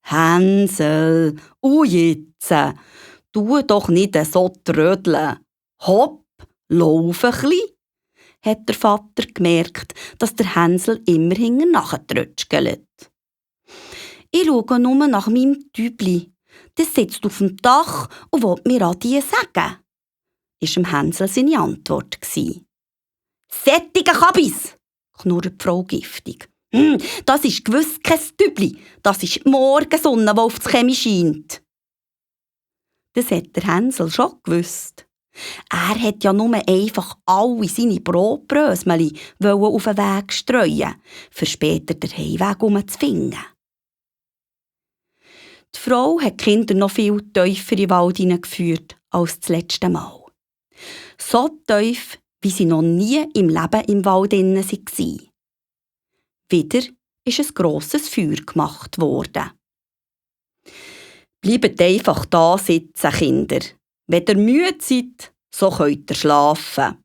«Hänsel, jetzt, tu doch nicht so trödeln. Hopp, lauf ein bisschen», hat der Vater gemerkt, dass der Hänsel immer hinten nachtrötschelt. «Ich schaue nur nach meinem Tübli. Das sitzt auf dem Dach und will mir Adieu sagen», war dem Hänsel seine Antwort. «Sättige Kabis», knurrt die Frau giftig. «Das ist gewiss kein Tübli, das ist die Morgensonne, die auf das Chemie scheint.» Das hat der Hänsel schon gewusst. Er hat ja nur einfach alle seine Brotbrösmeli auf den Weg streuen, für später den Heimweg umzufinden. Die Frau hat die Kinder noch viel tiefer in den Wald hineingeführt als das letzte Mal. So tief, wie sie noch nie im Leben im Wald innen waren. Wieder ist ein grosses Feuer gemacht worden. «Bleibt einfach da sitzen, Kinder. Wenn ihr müde seid, so könnt ihr schlafen.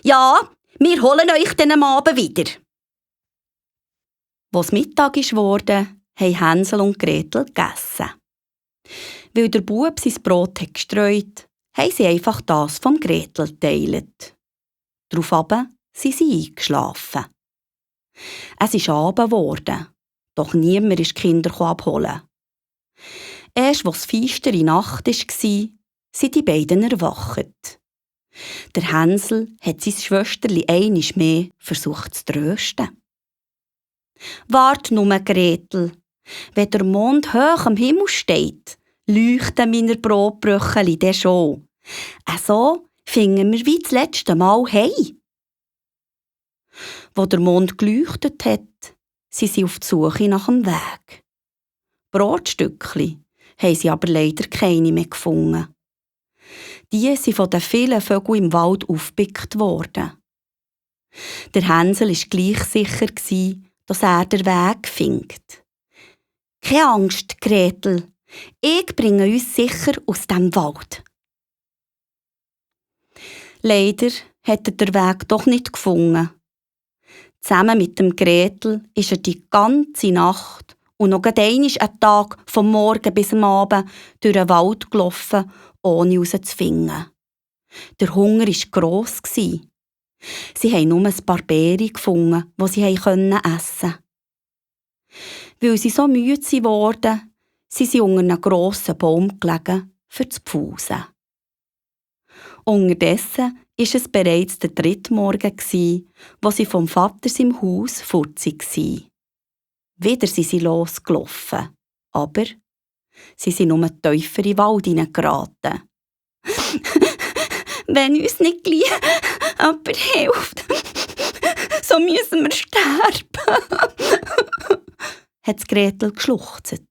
Ja, wir holen euch dann am Abend wieder.» Als es Mittag wurde, haben Hänsel und Gretel gegessen. Weil der Bub sein Brot hat gestreut, haben sie einfach das vom Gretel geteilt. Daraufhin sind sie eingeschlafen. Es ist Abend geworden, doch niemand ist die Kinder abholen. Erst als es feistere Nacht war, sind die beiden erwacht. Der Hänsel hat sein Schwesterli einmal mehr versucht zu trösten. «Wart nur, Gretel, wenn der Mond hoch am Himmel steht, leuchten meine Brotbröcheli dann schon. So finden wir wie das letzte Mal heim.» Wo der Mond geleuchtet hat, sind sie auf die Suche nach dem Weg. Brotstückchen haben sie aber leider keine mehr gefunden. Die sind von den vielen Vögeln im Wald aufgepickt worden. Der Hänsel war gleich sicher, dass er den Weg findet. «Keine Angst, Gretel, ich bringe uns sicher aus dem Wald.» Leider hat er den Weg doch nicht gefunden. Zusammen mit dem Gretel ist er die ganze Nacht und noch einmal einen Tag vom Morgen bis am Abend durch den Wald gelaufen, ohne herauszufinden. Der Hunger war gross. Sie haben nur ein paar Beeren gefunden, die sie essen konnten. Weil sie so müde wurden, sind sie unter einem grossen Baum gelegen, für zu pfusen. Unterdessen war es bereits der 3. Morgen, wo sie vom Vater seinem Haus fort waren. Wieder sind sie losgelaufen, aber sie sind nur tiefer in den Wald hineingeraten. «Wenn uns nicht gleich jemand hilft, so müssen wir sterben», hat Gretel geschluchzt.